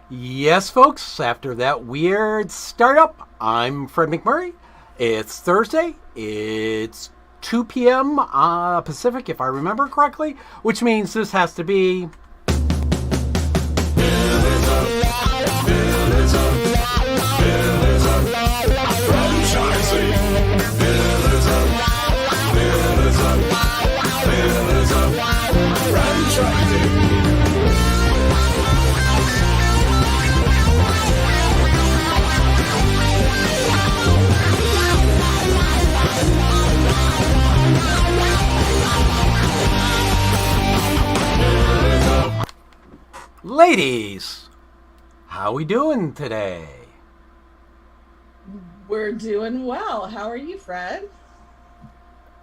Yes, folks, after that weird startup, I'm Fred McMurray. It's Thursday. It's 2 p.m. Pacific, if I remember correctly, which means this has to be. Ladies, how we doing today? We're doing well. How are you, Fred?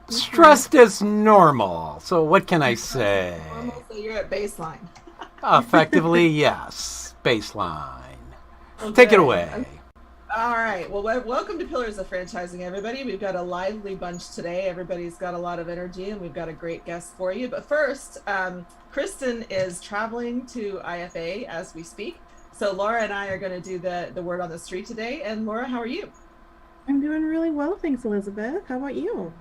Stressed as normal. So what can I say? Normal, so you're at baseline. Effectively, yes. Baseline. Well, Take it good. away. All right. Well, welcome to Pillars of Franchising, everybody. We've got a lively bunch today. Everybody's got a lot of energy, and we've got a great guest for you. But first, Kristin is traveling to IFA as we speak. So Laura and I are going to do the word on the street today. And Laura, how are you? I'm doing really well, thanks, Elizabeth. How about you?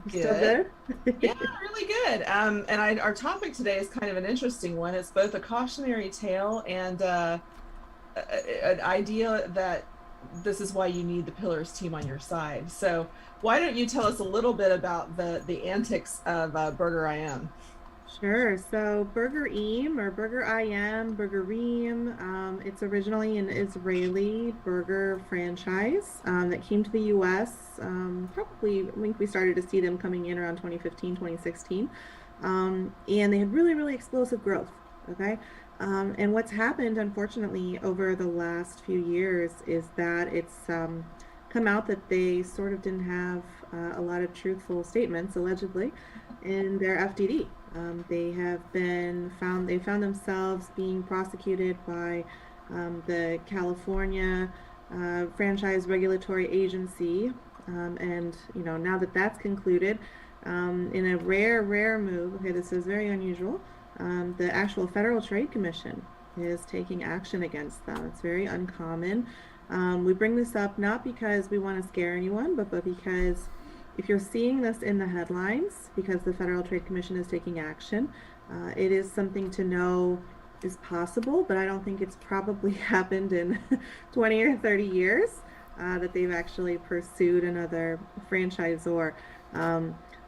Still Good. good? Yeah, really good. And our topic today is kind of an interesting one. It's both a cautionary tale and an idea that this is why you need the Pillars team on your side. So why don't you tell us a little bit about the antics of Burger IM? Sure. So Burger Eam or Burger IM, Burger Ream, it's originally an Israeli burger franchise that came to the US. Probably, I think we started to see them coming in around 2015, 2016. And they had really, really explosive growth. Okay. And what's happened, unfortunately, over the last few years is that it's come out that they sort of didn't have a lot of truthful statements, allegedly, in their FDD. They found themselves being prosecuted by the California Franchise Regulatory Agency. And, now that that's concluded, in a rare move, okay, this is very unusual, the actual Federal Trade Commission is taking action against them. It's very uncommon. We bring this up not because we want to scare anyone, but because if you're seeing this in the headlines, because the Federal Trade Commission is taking action, it is something to know is possible, but I don't think it's probably happened in 20 or 30 years that they've actually pursued another franchisor.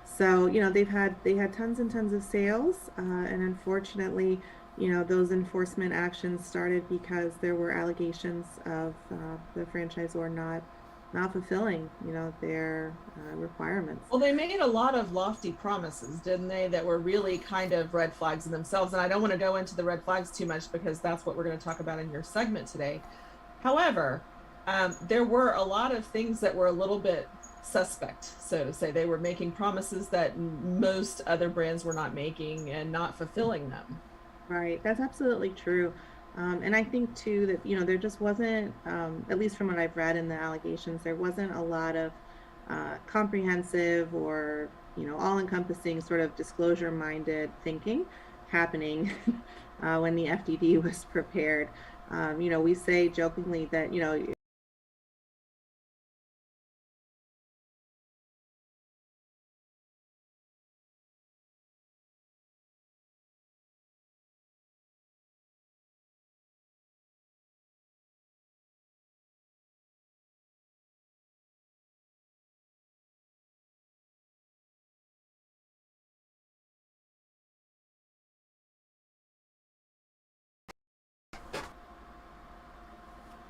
So, they had tons and tons of sales, and unfortunately, those enforcement actions started because there were allegations of the franchisor not fulfilling, their requirements. Well, they made a lot of lofty promises, didn't they, that were really kind of red flags in themselves. And I don't want to go into the red flags too much because that's what we're going to talk about in your segment today. However, there were a lot of things that were a little bit suspect, so to say. They were making promises that most other brands were not making and not fulfilling them. Right, that's absolutely true. And I think too that, there just wasn't, at least from what I've read in the allegations, there wasn't a lot of comprehensive or, all-encompassing sort of disclosure-minded thinking happening when the FDD was prepared. We say jokingly that,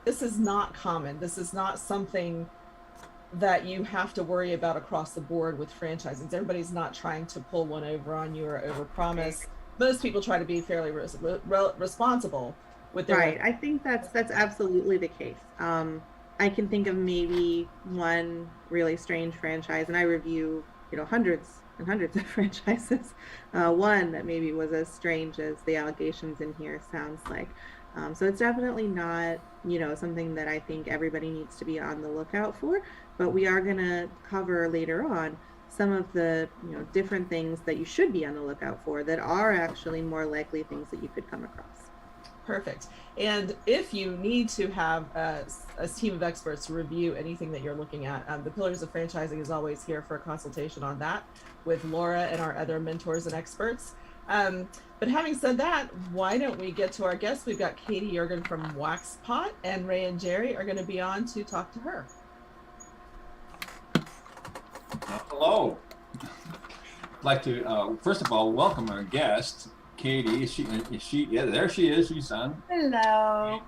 This is not common. This is not something that you have to worry about across the board with franchising. Everybody's not trying to pull one over on you or overpromise. Most people try to be fairly responsible with their right. I think that's absolutely the case. I can think of maybe one really strange franchise, and I review, hundreds and hundreds of franchises. One that maybe was as strange as the allegations in here sounds like. So it's definitely not, something that I think everybody needs to be on the lookout for, but we are going to cover later on some of the, different things that you should be on the lookout for that are actually more likely things that you could come across. Perfect. And if you need to have a team of experts review anything that you're looking at, the Pillars of Franchising is always here for a consultation on that with Laura and our other mentors and experts. But having said that, why don't we get to our guests? We've got Katie Yeargan from Waxxpot, and Ray and Jerry are going to be on to talk to her. Hello. I'd like to, first of all, welcome our guest, Katie. Is she? Yeah, there she is. She's on. Hello.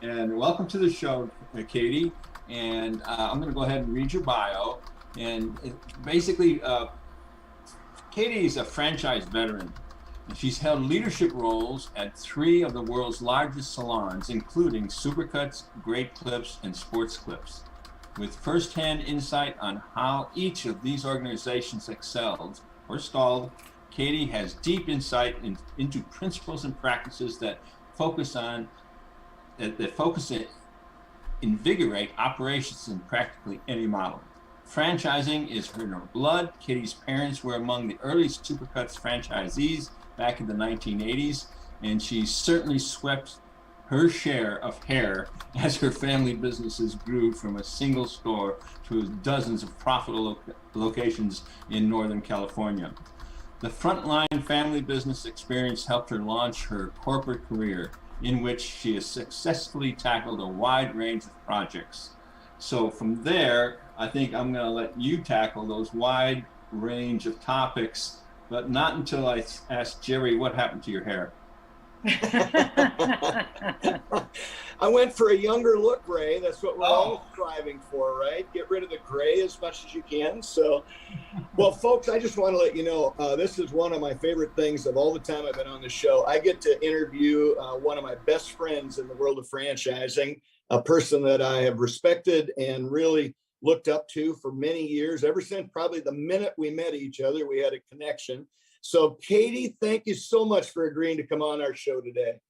And welcome to the show, Katie. And I'm going to go ahead and read your bio. And basically, Katie is a franchise veteran. And she's held leadership roles at 3 of the world's largest salons, including Supercuts, Great Clips, and Sports Clips. With firsthand insight on how each of these organizations excelled or stalled, Katie has deep insight into principles and practices that invigorate operations in practically any model. Franchising is in her blood. Katie's parents were among the early Supercuts franchisees back in the 1980s, and she certainly swept her share of hair as her family businesses grew from a single store to dozens of profitable locations in Northern California. The frontline family business experience helped her launch her corporate career, in which she has successfully tackled a wide range of projects. So from there, I think I'm going to let you tackle those wide range of topics, but not until I ask Jerry what happened to your hair. I went for a younger look, Ray. That's what we're all striving for, right? Get rid of the gray as much as you can. So, well, folks, I just want to let you know, this is one of my favorite things of all the time I've been on the show. I get to interview one of my best friends in the world of franchising, a person that I have respected and really looked up to for many years. Ever since probably the minute we met each other, we had a connection. So Katie, thank you so much for agreeing to come on our show today.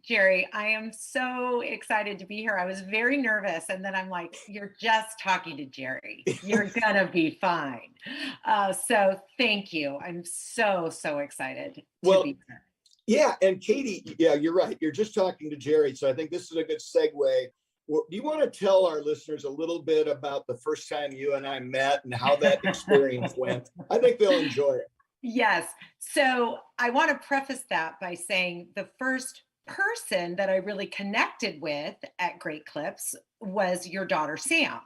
Jerry, I am so excited to be here. I was very nervous, and then I'm like, you're just talking to Jerry. You're gonna be fine. So thank you. I'm so excited to be here. Yeah, and Katie, yeah, you're right. You're just talking to Jerry. So I think this is a good segue. Do you want to tell our listeners a little bit about the first time you and I met and how that experience went? I think they'll enjoy it. Yes. So I want to preface that by saying the first person that I really connected with at Great Clips was your daughter, Sam.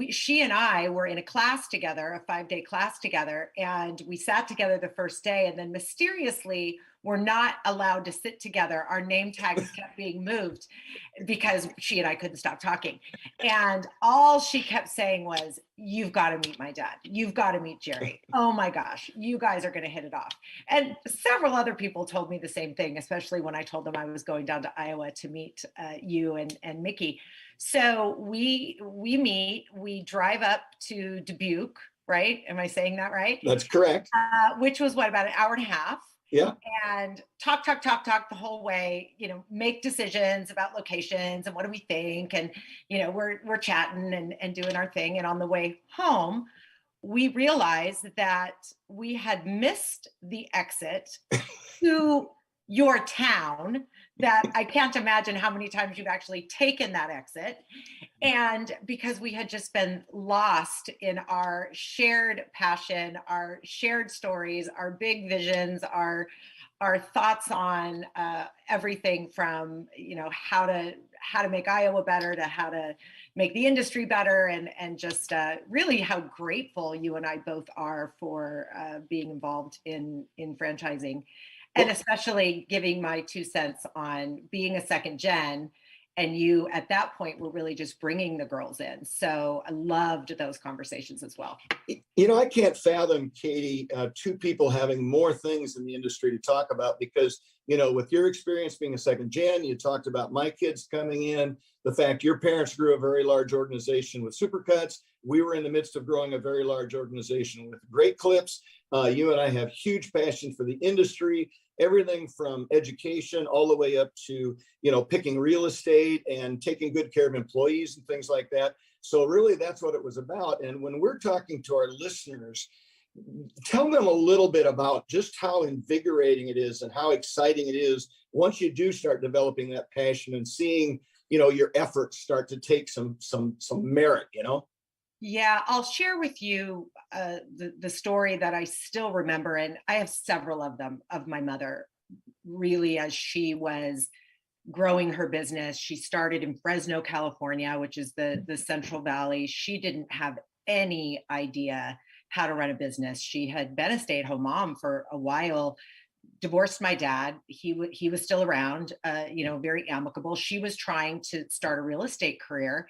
She and I were in a class together, a 5-day class together, and we sat together the first day, and then mysteriously were not allowed to sit together. Our name tags kept being moved because she and I couldn't stop talking. And all she kept saying was, you've got to meet my dad. You've got to meet Jerry. Oh my gosh, you guys are going to hit it off. And several other people told me the same thing, especially when I told them I was going down to Iowa to meet you and Mickey. So we meet, we drive up to Dubuque, right? Am I saying that right? That's correct. Which was what, about an hour and a half? Yeah. And talk the whole way, make decisions about locations and what do we think? And, we're chatting and doing our thing. And on the way home, we realized that we had missed the exit to your town, that I can't imagine how many times you've actually taken that exit. And because we had just been lost in our shared passion, our shared stories, our big visions, our thoughts on everything from, how to make Iowa better to how to make the industry better, and just really how grateful you and I both are for being involved in franchising. And especially giving my 2 cents on being a second gen, and you at that point were really just bringing the girls in. So I loved those conversations as well. I can't fathom, Katie, 2 people having more things in the industry to talk about because, with your experience being a second gen, you talked about my kids coming in, the fact your parents grew a very large organization with Supercuts. We were in the midst of growing a very large organization with Great Clips. You and I have huge passion for the industry, everything from education all the way up to, picking real estate and taking good care of employees and things like that. So really that's what it was about. And when we're talking to our listeners, tell them a little bit about just how invigorating it is and how exciting it is once you do start developing that passion and seeing, you know, your efforts start to take some merit, you know? Yeah, I'll share with you the story that I still remember, and I have several of them, of my mother, really, as she was growing her business. She started in Fresno, California, which is the Central Valley. She didn't have any idea how to run a business. She had been a stay-at-home mom for a while, divorced my dad. He was still around, you know, very amicable. She was trying to start a real estate career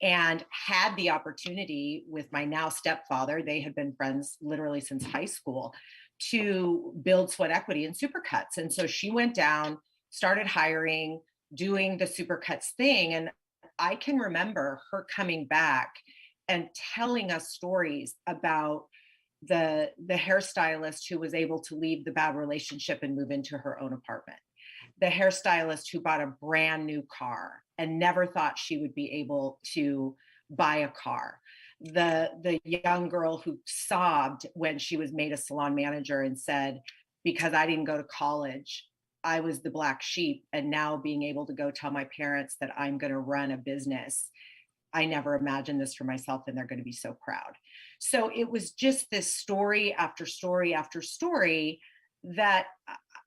and had the opportunity with my now stepfather. They had been friends literally since high school, to build sweat equity in supercuts. And so she went down, started hiring, doing the supercuts thing. And I can remember her coming back and telling us stories about the hairstylist who was able to leave the bad relationship and move into her own apartment, the hairstylist who bought a brand new car and never thought she would be able to buy a car, the young girl who sobbed when she was made a salon manager and said, because I didn't go to college, I was the black sheep, and now being able to go tell my parents that I'm going to run a business, I never imagined this for myself, and they're going to be so proud. So it was just this story after story after story that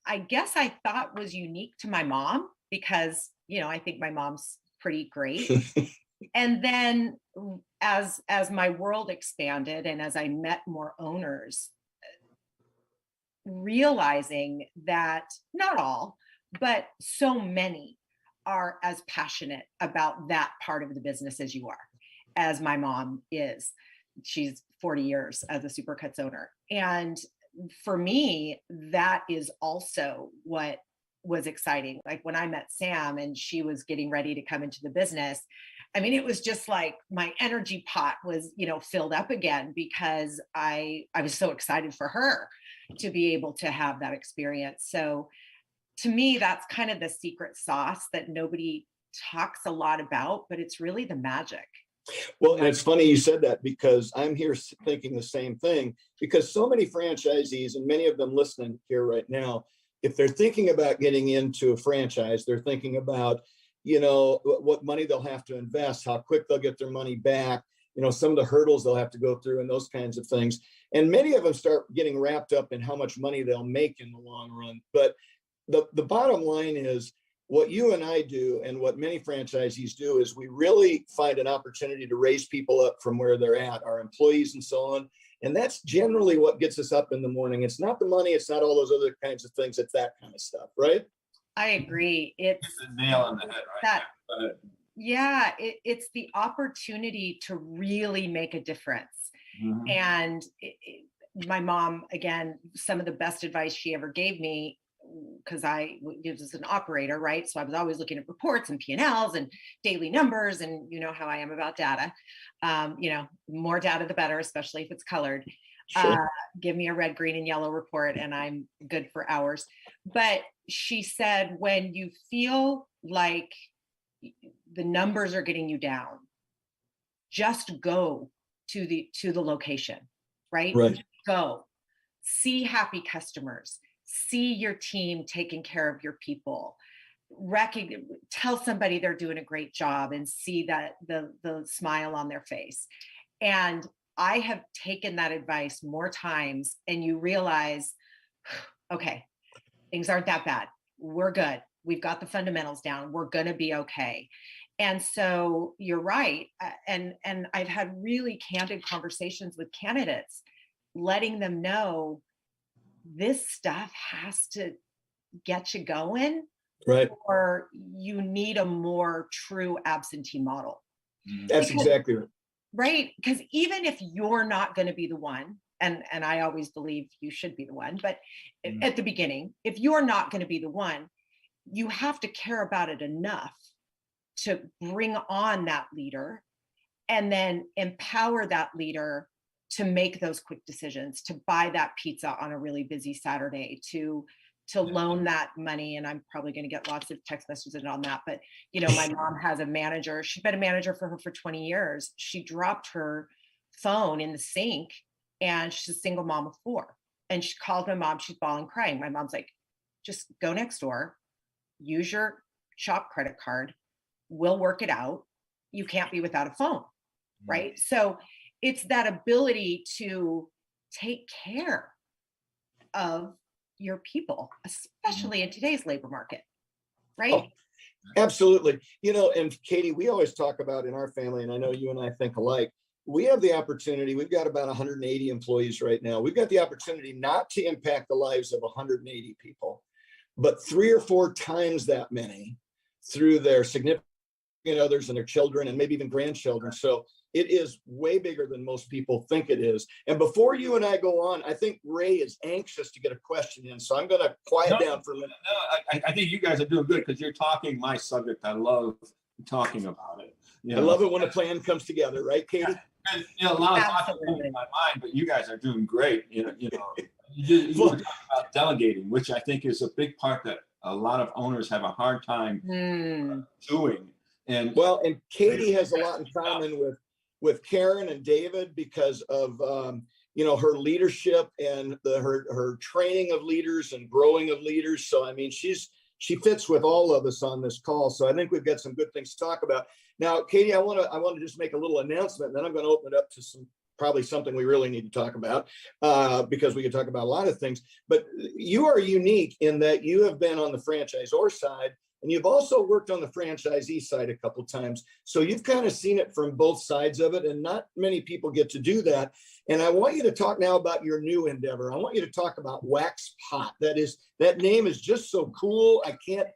I guess I thought was unique to my mom, because, you know, I think my mom's pretty great. And then as my world expanded and as I met more owners, realizing that not all, but so many are as passionate about that part of the business as you are, as my mom is. She's 40 years as a Supercuts owner. And for me, that is also what was exciting. Like when I met Sam and she was getting ready to come into the business, I mean, it was just like my energy pot was, you know, filled up again, because I was so excited for her to be able to have that experience. So to me, that's kind of the secret sauce that nobody talks a lot about, but it's really the magic. Well, and it's funny you said that, because I'm here thinking the same thing, because so many franchisees, and many of them listening here right now, if they're thinking about getting into a franchise, they're thinking about, you know, what money they'll have to invest, how quick they'll get their money back, you know, some of the hurdles they'll have to go through and those kinds of things. And many of them start getting wrapped up in how much money they'll make in the long run. But the bottom line is, what you and I do, and what many franchisees do, is we really find an opportunity to raise people up from where they're at, our employees and so on. And that's generally what gets us up in the morning. It's not the money, it's not all those other kinds of things, it's that kind of stuff, right? I agree. It's the nail on the head, right? That, yeah, it's the opportunity to really make a difference. Mm-hmm. And my mom, again, some of the best advice she ever gave me, because I was an operator, right? So I was always looking at reports and P&Ls and daily numbers, and you know how I am about data. You know, more data the better, especially if it's colored. Sure. Give me a red, green, and yellow report and I'm good for hours. But she said, when you feel like the numbers are getting you down, just go to the location, right? Right. Just go see happy customers, see your team taking care of your people, tell somebody they're doing a great job and see that the smile on their face. And I have taken that advice more times, and you realize, okay, things aren't that bad. We're good. We've got the fundamentals down. We're going to be okay. And so you're right. And I've had really candid conversations with candidates, letting them know this stuff has to get you going, right? Or you need a more true absentee model. That's exactly right. Right. Because even if you're not going to be the one, and I always believe you should be the one, but at the beginning, if you're not going to be the one, you have to care about it enough to bring on that leader and then empower that leader to make those quick decisions, to buy that pizza on a really busy Saturday, to loan that money. And I'm probably going to get lots of text messages on that. But, you know, my mom has a manager. She's been a manager for her for 20 years. She dropped her phone in the sink and she's a single mom of 4. And she called my mom, she's bawling, crying. My mom's like, just go next door, use your shop credit card, we'll work it out. You can't be without a phone, right? So it's that ability to take care of your people, especially in today's labor market, right? Oh, absolutely. And Katie, we always talk about in our family, and I know you and I think alike, we have the opportunity, we've got about 180 employees right now. We've got the opportunity not to impact the lives of 180 people, but 3 or 4 times that many through their significant others and their children and maybe even grandchildren. So it is way bigger than most people think it is. And before you and I go on, I think Ray is anxious to get a question in. So I'm going to quiet down for a minute. No, I think you guys are doing good because you're talking my subject. I love talking about it. I love it when a plan comes together, right, Katie? And, a lot of thoughts are in my mind, but you guys are doing great. You were talking about delegating, which I think is a big part that a lot of owners have a hard time doing. And Katie has a lot in common with Karen and David because of her leadership and her training of leaders and growing of leaders. So I mean, she fits with all of us on this call. So I think we've got some good things to talk about. Now, Katie, I want to just make a little announcement, and then I'm going to open it up to probably something we really need to talk about because we can talk about a lot of things. But you are unique in that you have been on the franchisor side, and you've also worked on the franchisee side a couple of times. So you've kind of seen it from both sides of it, and not many people get to do that. And I want you to talk now about your new endeavor. I want you to talk about Waxxpot. That name is just so cool. I can't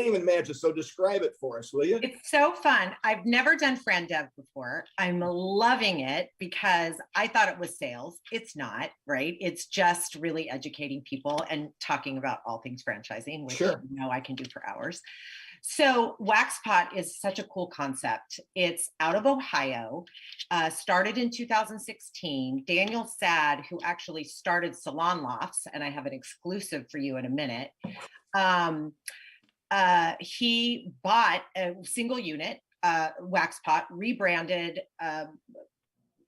even imagine. So describe it for us, will you? It's so fun. I've never done Fran Dev before. I'm loving it because I thought it was sales. It's not, right? It's just really educating people and talking about all things franchising, which I can do for hours. So Waxxpot is such a cool concept. It's out of Ohio, started in 2016. Daniel Sad, who actually started Salon Lofts, and I have an exclusive for you in a minute, he bought a single unit, Waxxpot, rebranded,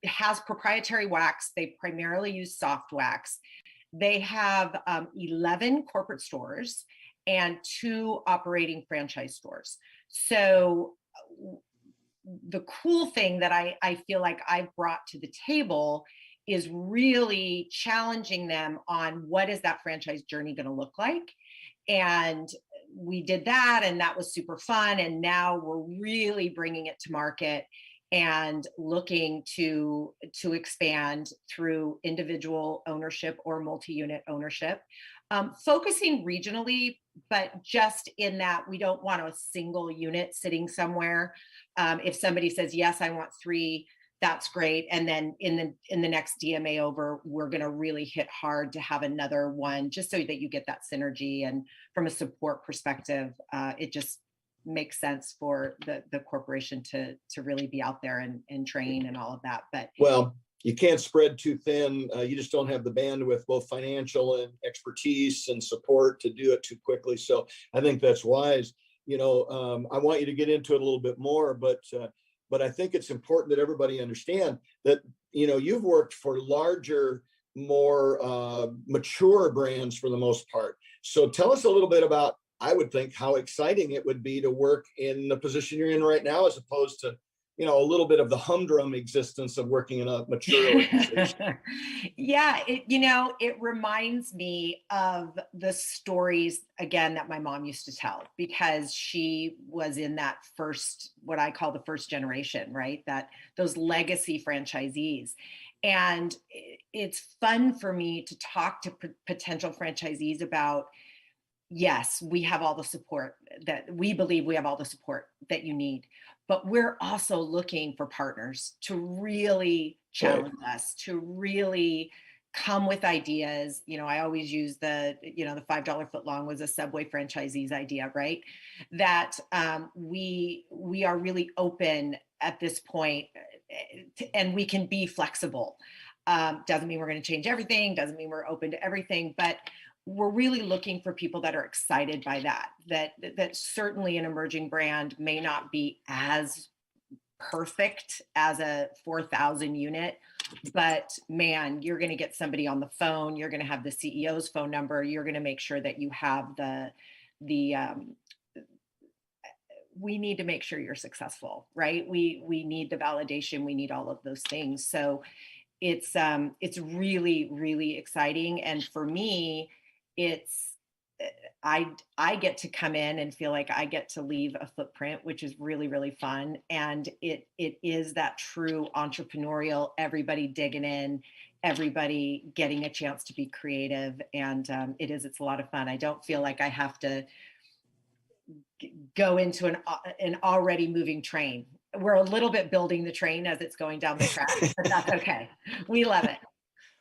has proprietary wax. They primarily use soft wax. They have 11 corporate stores and 2 operating franchise stores. So the cool thing that I feel like I've brought to the table is really challenging them on what is that franchise journey going to look like. And we did that, and that was super fun. And now we're really bringing it to market and looking to expand through individual ownership or multi-unit ownership, focusing regionally, but just in that we don't want a single unit sitting somewhere. If somebody says, yes, I want 3, that's great. And then in the next DMA over, we're going to really hit hard to have another one, just so that you get that synergy. And from a support perspective, it just makes sense for the corporation to really be out there and train and all of that. But you can't spread too thin. You just don't have the bandwidth, both financial and expertise and support, to do it too quickly. So I think that's wise. I want you to get into it a little bit more, but I think it's important that everybody understand that, you've worked for larger, more mature brands for the most part. So tell us a little bit about, I would think, how exciting it would be to work in the position you're in right now, as opposed to, a little bit of the humdrum existence of working in a mature organization. Yeah, it reminds me of the stories, again, that my mom used to tell, because she was in that first, what I call the first generation, right? Those legacy franchisees. And it's fun for me to talk to potential franchisees about, yes, we have all the support that we believe we have all the support that you need, but we're also looking for partners to really challenge us, to really come with ideas. I always use the $5 foot long was a Subway franchisee's idea, right? That we are really open at this point, and we can be flexible. Doesn't mean we're going to change everything, doesn't mean we're open to everything, but we're really looking for people that are excited by that certainly an emerging brand may not be as perfect as a 4,000 unit, but man, you're going to get somebody on the phone. You're going to have the CEO's phone number. You're going to make sure that you have we need to make sure you're successful, right? We need the validation. We need all of those things. So it's really, really exciting. And for me, I get to come in and feel like I get to leave a footprint, which is really, really fun. And it is that true entrepreneurial, everybody digging in, everybody getting a chance to be creative. And it's a lot of fun. I don't feel like I have to go into an already moving train. We're a little bit building the train as it's going down the track, but that's okay. We love it.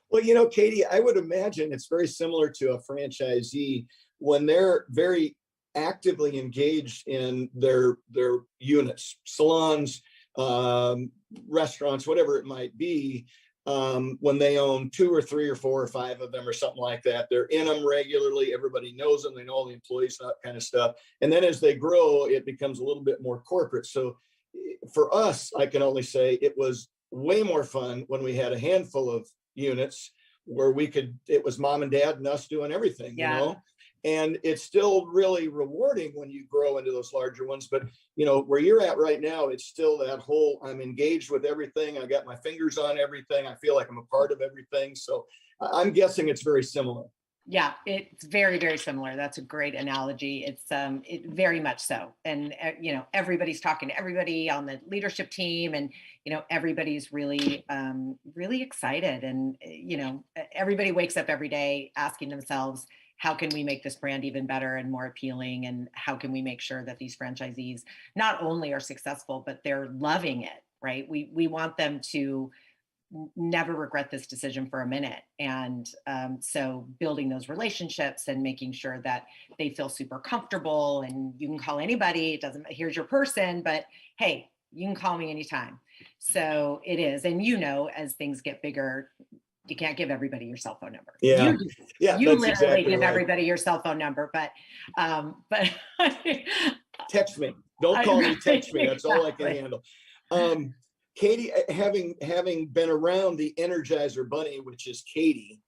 Well, Katie, I would imagine it's very similar to a franchisee when they're very actively engaged in their units, salons, restaurants, whatever it might be. When they own 2 or 3 or 4 or 5 of them or something like that, they're in them regularly. Everybody knows them. They know all the employees, that kind of stuff. And then as they grow, it becomes a little bit more corporate. So for us, I can only say it was way more fun when we had a handful of units where it was mom and dad and us doing everything, and it's still really rewarding when you grow into those larger ones. But, where you're at right now, it's still that whole, I'm engaged with everything. I got my fingers on everything. I feel like I'm a part of everything. So I'm guessing it's very similar. Yeah, it's very, very similar. That's a great analogy. It's it very much so. And, everybody's talking to everybody on the leadership team, and, everybody's really, really excited. And, everybody wakes up every day asking themselves, how can we make this brand even better and more appealing? And how can we make sure that these franchisees not only are successful, but they're loving it, right? We want them to never regret this decision for a minute. And so building those relationships and making sure that they feel super comfortable, and you can call anybody, it doesn't, here's your person, but hey, you can call me anytime. So it is. And as things get bigger, you can't give everybody your cell phone number. Yeah. You literally exactly give everybody your cell phone number, but text me. Don't call me, text me. That's all I can handle. Katie, having been around the Energizer Bunny, which is Katie,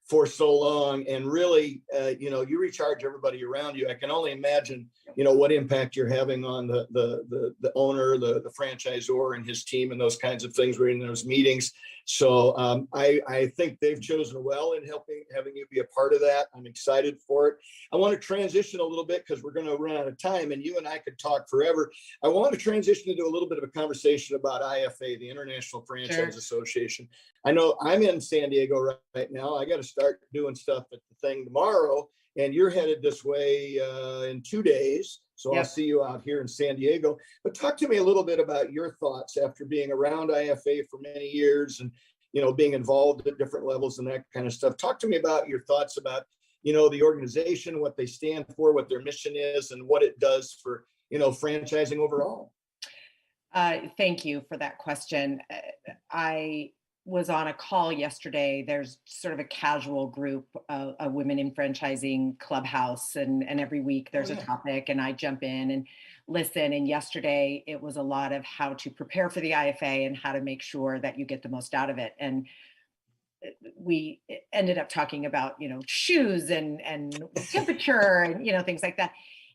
for so long, and really, you recharge everybody around you. I can only imagine, what impact you're having on the owner, the franchisor, and his team, and those kinds of things. We're in those meetings. So I think they've chosen well in having you be a part of that. I'm excited for it. I want to transition a little bit because we're going to run out of time, and you and I could talk forever. I want to transition into a little bit of a conversation about IFA, the International Franchise Association. I know I'm in San Diego right now. I got to start doing stuff at the thing tomorrow, and you're headed this way in 2 days. So I'll see you out here in San Diego. But talk to me a little bit about your thoughts after being around IFA for many years and, being involved at different levels and that kind of stuff. Talk to me about your thoughts about, the organization, what they stand for, what their mission is, and what it does for, franchising overall. Thank you for that question. I was on a call yesterday. There's sort of a casual group of women in franchising clubhouse, and every week there's a topic, and I jump in and listen. And yesterday it was a lot of how to prepare for the IFA and how to make sure that you get the most out of it. And we ended up talking about, shoes and temperature and, things like that.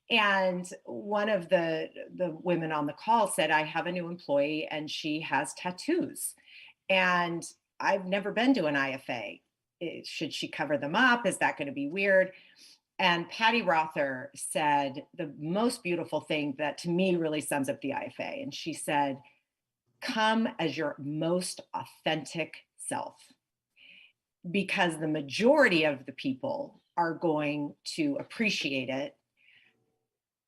And one of the women on the call said, I have a new employee and she has tattoos. And I've never been to an IFA. Should she cover them up? Is that going to be weird? And Patty Rother said the most beautiful thing that to me really sums up the IFA. And she said, come as your most authentic self, because the majority of the people are going to appreciate it.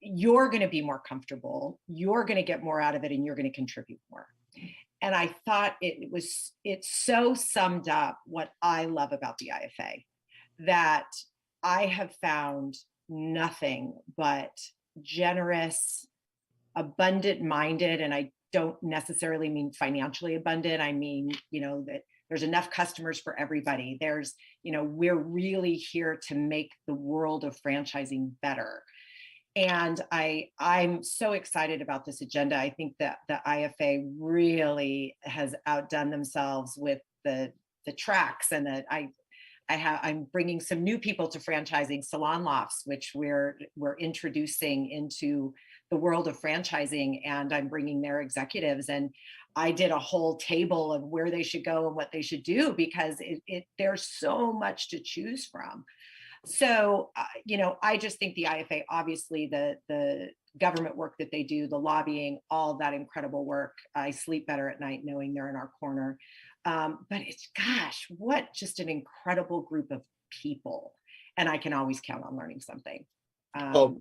You're going to be more comfortable. You're going to get more out of it, and you're going to contribute more. And I thought it so summed up what I love about the IFA, that I have found nothing but generous, abundant minded. And I don't necessarily mean financially abundant. I mean, that there's enough customers for everybody. We're really here to make the world of franchising better. And I'm so excited about this agenda. I think that the IFA really has outdone themselves with the tracks, and that I'm bringing some new people to franchising, salon lofts, which we're introducing into the world of franchising, and I'm bringing their executives. And I did a whole table of where they should go and what they should do, because there's so much to choose from. So, I just think the IFA, obviously the government work that they do, the lobbying, all of that incredible work. I sleep better at night knowing they're in our corner. But it's, gosh, what just an incredible group of people. And I can always count on learning something. I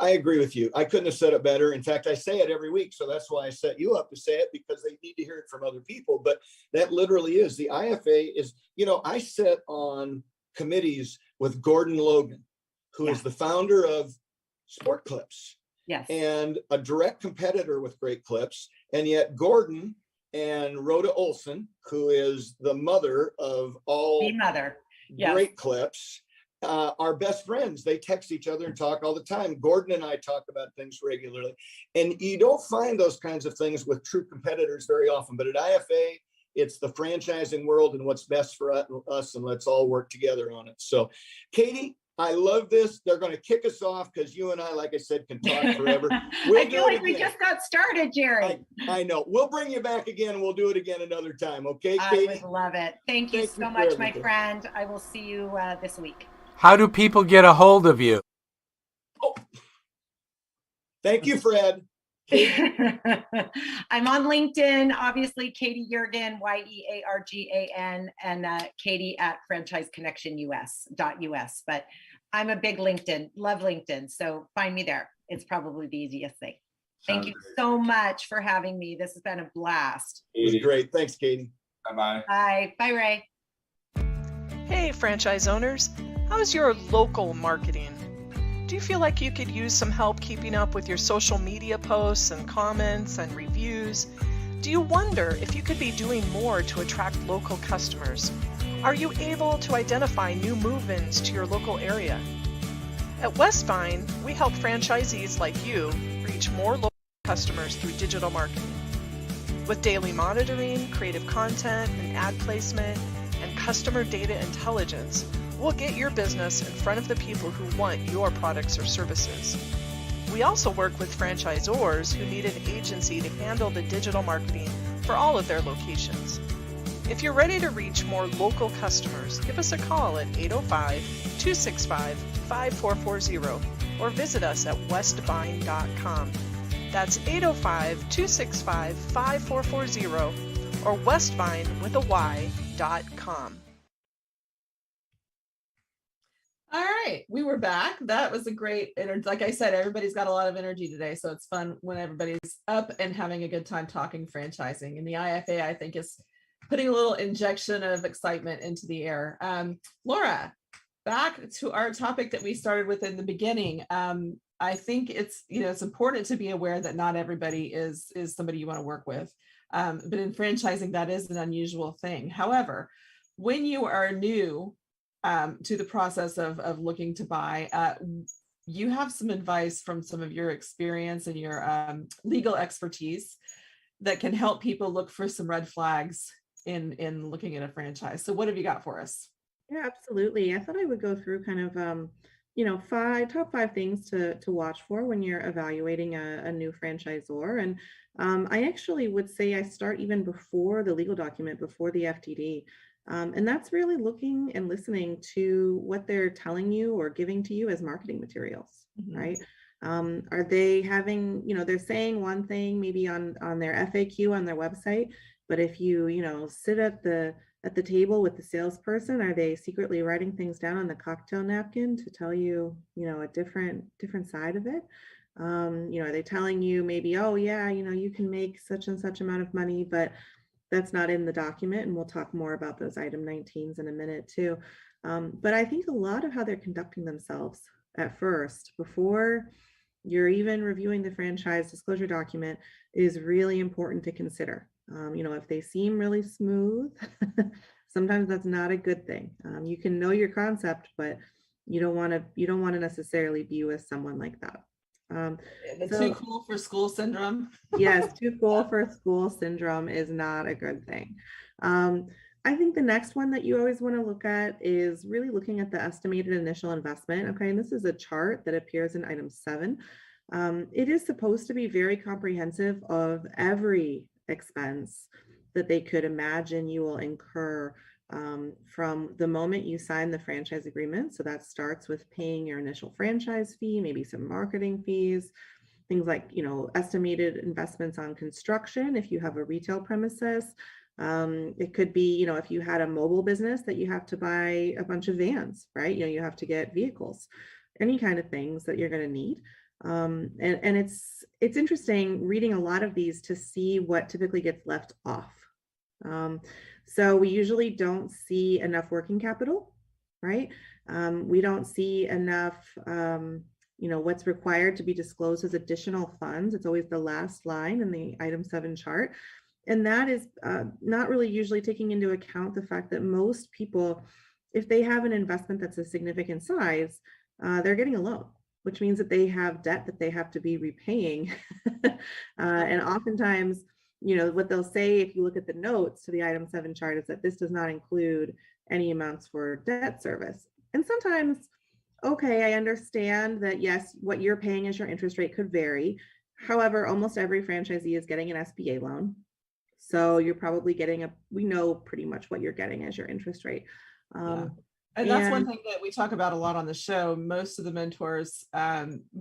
agree with you. I couldn't have said it better. In fact, I say it every week. So that's why I set you up to say it, because they need to hear it from other people. But that literally is, the IFA is, I sit on committees with Gordon Logan, who is the founder of Sport Clips. Yes. And a direct competitor with Great Clips. And yet Gordon and Rhoda Olson, who is the mother of all Great Clips, are best friends. They text each other and talk all the time. Gordon and I talk about things regularly. And you don't find those kinds of things with true competitors very often. But at IFA, it's the franchising world and what's best for us, and let's all work together on it. So, Katie, I love this. They're going to kick us off because you and I, like I said, can talk forever. I feel like we just got started, Jerry. I know. We'll bring you back again. We'll do it again another time. Okay, Katie? I would love it. Thank you so much, my friend. I will see you this week. How do people get a hold of you? Oh. Thank you, Fred. I'm on LinkedIn, obviously, Katie Yeargan, Yeargan, and Katie at franchiseconnectionus.us. But I'm a big love LinkedIn. So find me there. It's probably the easiest thing. Thank you so much for having me. This has been a blast. It was great. Thanks, Katie. Bye-bye. Bye. Bye, Ray. Hey, franchise owners. How's your local marketing? Do you feel like you could use some help keeping up with your social media posts and comments and reviews? Do you wonder if you could be doing more to attract local customers? Are you able to identify new move-ins to your local area? At Westvine, we help franchisees like you reach more local customers through digital marketing. With daily monitoring, creative content, and ad placement, and customer data intelligence, we'll get your business in front of the people who want your products or services. We also work with franchisors who need an agency to handle the digital marketing for all of their locations. If you're ready to reach more local customers, give us a call at 805-265-5440 or visit us at westvine.com. That's 805-265-5440 or westvine.com. All right, we were back. That was a great, like I said, everybody's got a lot of energy today, so it's fun when everybody's up and having a good time talking franchising. And the IFA, I think, is putting a little injection of excitement into the air. Laura, back to our topic that we started with in the beginning. I think it's important to be aware that not everybody is somebody you want to work with, but in franchising, that is an unusual thing. However, when you are new to the process of looking to buy, you have some advice from some of your experience and your legal expertise that can help people look for some red flags in looking at a franchise. So what have you got for us? Yeah, absolutely. I thought I would go through kind of, top five things to watch for when you're evaluating a new franchisor. And I actually would say I start even before the legal document, before the FDD. And that's really looking and listening to what they're telling you or giving to you as marketing materials, right? Are they having, they're saying one thing maybe on their FAQ on their website, but if you, sit at the table with the salesperson, are they secretly writing things down on the cocktail napkin to tell you, a different side of it? Are they telling you maybe, oh yeah, you can make such and such amount of money, but that's not in the document, and we'll talk more about those item 19s in a minute too. But I think a lot of how they're conducting themselves at first, before you're even reviewing the franchise disclosure document, is really important to consider. If they seem really smooth, sometimes that's not a good thing. You can know your concept, but you don't want to necessarily be with someone like that. The So- too cool for school syndrome. Yes, too cool for school syndrome is not a good thing. I think the next one that you always want to look at is really looking at the estimated initial investment. Okay, and this is a chart that appears in item 7. It is supposed to be very comprehensive of every expense that they could imagine you will incur from the moment you sign the franchise agreement. So that starts with paying your initial franchise fee, maybe some marketing fees, things like, estimated investments on construction if you have a retail premises. It could be, if you had a mobile business that you have to buy a bunch of vans, right? You have to get vehicles, any kind of things that you're going to need. And it's interesting reading a lot of these to see what typically gets left off. So we usually don't see enough working capital, right? We don't see enough, what's required to be disclosed as additional funds. It's always the last line in the item 7 chart. And that is not really usually taking into account the fact that most people, if they have an investment that's a significant size, they're getting a loan, which means that they have debt that they have to be repaying. And oftentimes, what they'll say, if you look at the notes to the item 7 chart, is that this does not include any amounts for debt service. And sometimes, okay, I understand that, yes, what you're paying as your interest rate could vary. However, almost every franchisee is getting an SBA loan. So you're probably getting we know pretty much what you're getting as your interest rate. Yeah. And that's one thing that we talk about a lot on the show. Most of the mentors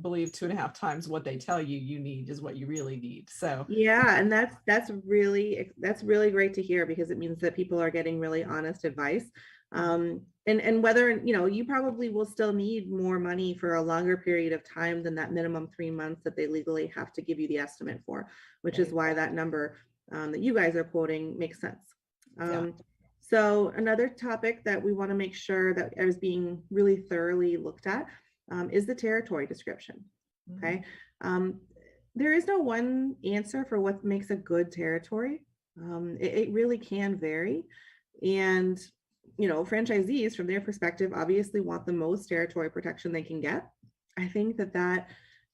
believe 2.5 times what they tell you need is what you really need. So yeah, and that's really great to hear, because it means that people are getting really honest advice. And whether, you probably will still need more money for a longer period of time than that minimum 3 months that they legally have to give you the estimate for, which is why that number that you guys are quoting makes sense. So another topic that we want to make sure that is being really thoroughly looked at is the territory description. Okay. There is no one answer for what makes a good territory. It really can vary. And, franchisees from their perspective obviously want the most territory protection they can get. I think that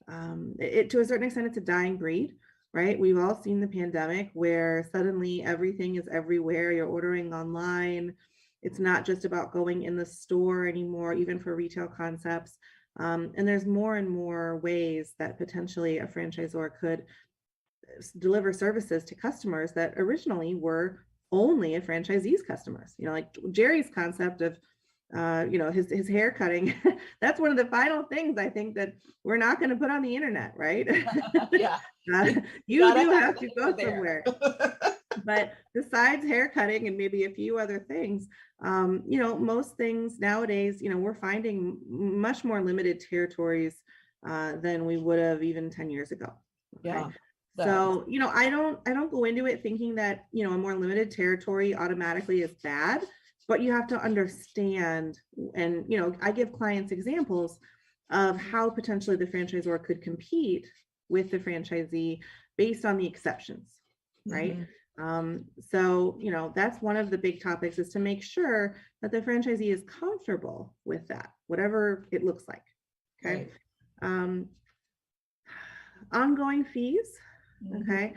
to a certain extent, it's a dying breed. Right? We've all seen the pandemic where suddenly everything is everywhere. You're ordering online. It's not just about going in the store anymore, even for retail concepts. And there's more and more ways that potentially a franchisor could deliver services to customers that originally were only a franchisee's customers. Like Jerry's concept of his hair cutting. That's one of the final things I think that we're not going to put on the internet, right? Yeah. You do have to go somewhere. But besides hair cutting and maybe a few other things, most things nowadays, we're finding much more limited territories than we would have even 10 years ago. Okay? Yeah. So, I don't go into it thinking that, a more limited territory automatically is bad. But you have to understand, and I give clients examples of how potentially the franchisor could compete with the franchisee based on the exceptions, right? So that's one of the big topics, is to make sure that the franchisee is comfortable with that, whatever it looks like. Okay. Right. Ongoing fees. Okay.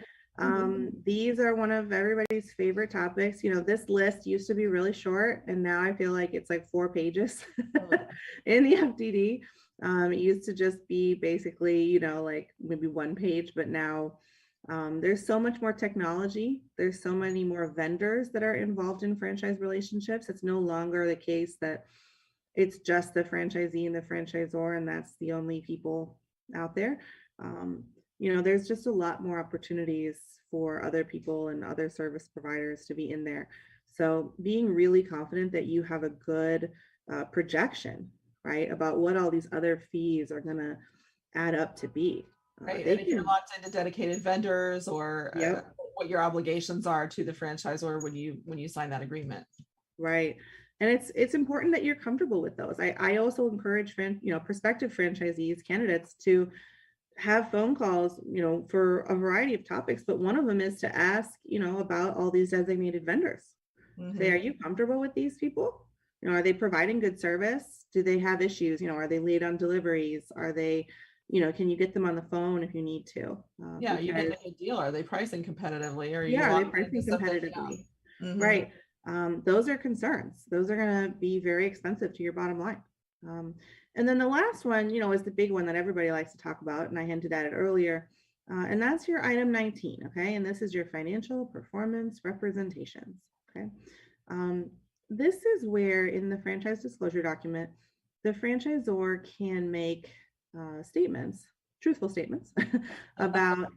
These are one of everybody's favorite topics. This list used to be really short, and now I feel like it's like 4 pages in the FDD. It used to just be basically, like maybe 1 page, but now there's so much more technology. There's so many more vendors that are involved in franchise relationships. It's no longer the case that it's just the franchisee and the franchisor, and that's the only people out there. There's just a lot more opportunities for other people and other service providers to be in there. So being really confident that you have a good projection, right, about what all these other fees are going to add up to be. Right. And if you're locked into dedicated vendors, or what your obligations are to the franchisor when you sign that agreement. Right. And it's important that you're comfortable with those. I also encourage prospective franchisees, candidates, to have phone calls, for a variety of topics, but one of them is to ask, about all these designated vendors. Say, are you comfortable with these people? Are they providing good service? Do they have issues? Are they late on deliveries? Are they, can you get them on the phone if you need to? Yeah, you because- get a good deal. Are they pricing competitively? Or are you yeah, are they locking pricing into something? competitively? Yeah. Mhm. Right. Those are concerns. Those are going to be very expensive to your bottom line. And then the last one, is the big one that everybody likes to talk about, and I hinted at it earlier, and that's your item 19, okay? And this is your financial performance representations, okay? This is where in the franchise disclosure document, the franchisor can make statements, truthful statements, about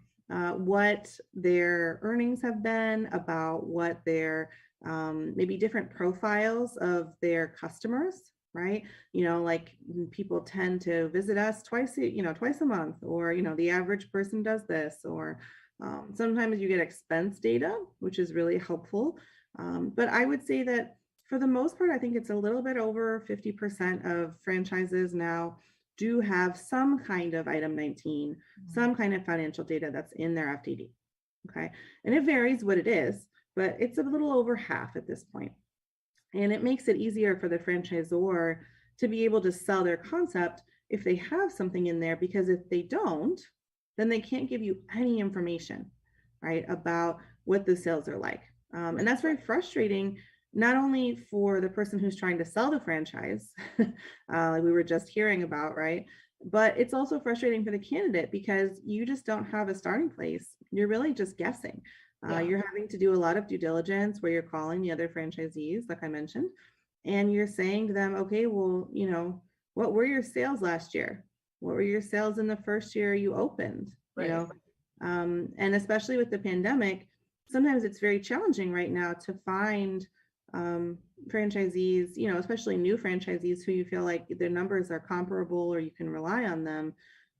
what their earnings have been, about what their maybe different profiles of their customers, right? Like people tend to visit us twice a month, or, the average person does this, or sometimes you get expense data, which is really helpful. But I would say that for the most part, I think it's a little bit over 50% of franchises now do have some kind of item 19, some kind of financial data that's in their FDD, okay? And it varies what it is, but it's a little over half at this point. And it makes it easier for the franchisor to be able to sell their concept if they have something in there, because if they don't, then they can't give you any information, right, about what the sales are like. And that's very frustrating, not only for the person who's trying to sell the franchise, like we were just hearing about, right? But it's also frustrating for the candidate because you just don't have a starting place. You're really just guessing. You're having to do a lot of due diligence where you're calling the other franchisees, like I mentioned, and you're saying to them, okay, well, what were your sales last year? What were your sales in the first year you opened? Right. And especially with the pandemic, sometimes it's very challenging right now to find franchisees, especially new franchisees who you feel like their numbers are comparable or you can rely on them,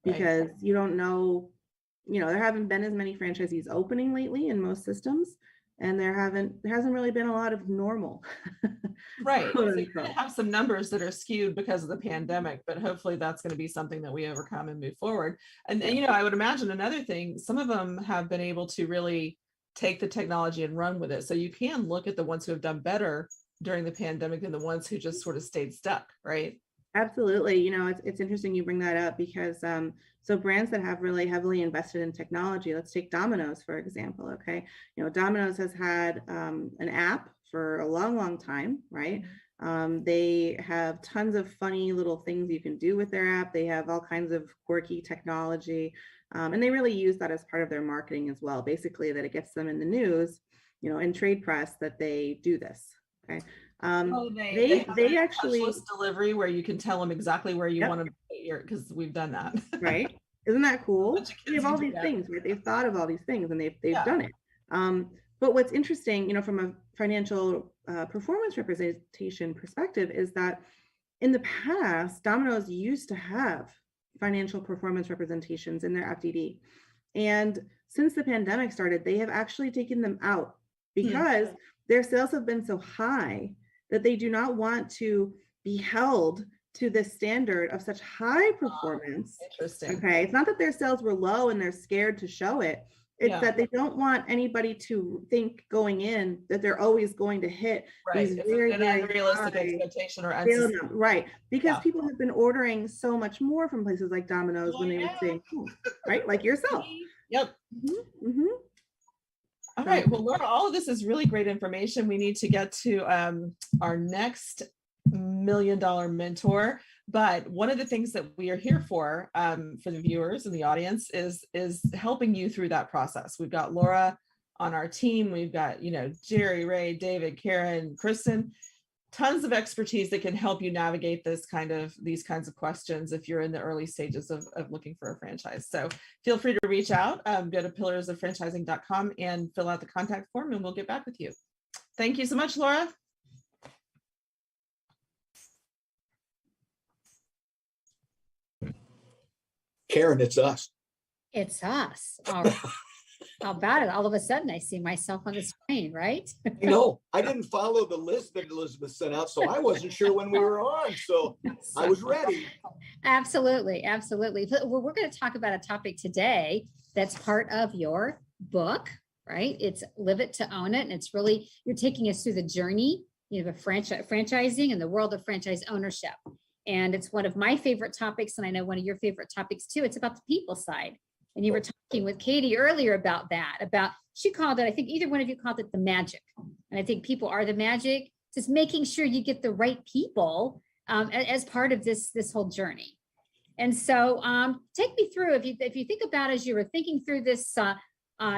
because you don't know, there haven't been as many franchisees opening lately in most systems, and there hasn't really been a lot of normal. Right. So you're going to have some numbers that are skewed because of the pandemic, but hopefully that's going to be something that we overcome and move forward. And I would imagine another thing, some of them have been able to really take the technology and run with it. So you can look at the ones who have done better during the pandemic than the ones who just sort of stayed stuck, right? Absolutely. It's interesting you bring that up because so brands that have really heavily invested in technology, let's take Domino's, for example. Okay. Domino's has had an app for a long, long time, right? They have tons of funny little things you can do with their app. They have all kinds of quirky technology. And they really use that as part of their marketing as well. Basically, that it gets them in the news, in trade press that they do this. Okay. They actually touchless delivery where you can tell them exactly where you want to be, because we've done that. Right. Isn't that cool? They have all these things, right? They've thought of all these things and they've done it. But what's interesting, from a financial performance representation perspective, is that in the past, Domino's used to have financial performance representations in their FDD. And since the pandemic started, they have actually taken them out because their sales have been so high that they do not want to be held to the standard of such high performance. Interesting. Okay. It's not that their sales were low and they're scared to show it. It's that they don't want anybody to think going in that they're always going to hit these very, very unrealistic expectation or right, because people have been ordering so much more from places like Domino's when they would say, right, like yourself. Yep. All right. Well, Laura, all of this is really great information. We need to get to our next $1 million mentor. But one of the things that we are here for the viewers and the audience is helping you through that process. We've got Laura on our team. We've got, Jerry, Ray, David, Karen, Kristin, tons of expertise that can help you navigate these kinds of questions if you're in the early stages of looking for a franchise. So feel free to reach out, go to pillarsoffranchising.com and fill out the contact form, and we'll get back with you. Thank you so much, Laura. Karen, it's us. It's us. All right. How about it? All of a sudden, I see myself on the screen, right? I didn't follow the list that Elizabeth sent out, so I wasn't sure when we were on. So I was ready. Absolutely. Absolutely. We're going to talk about a topic today that's part of your book, right? It's Live It to Own It. And it's really, you're taking us through the journey, of franchising and the world of franchise ownership. And it's one of my favorite topics, and I know one of your favorite topics too. It's about the people side. And you were talking with Katie earlier about that, she called it, I think either one of you called it the magic. And I think people are the magic, just making sure you get the right people as part of this whole journey. And so take me through, if you think about, as you were thinking through this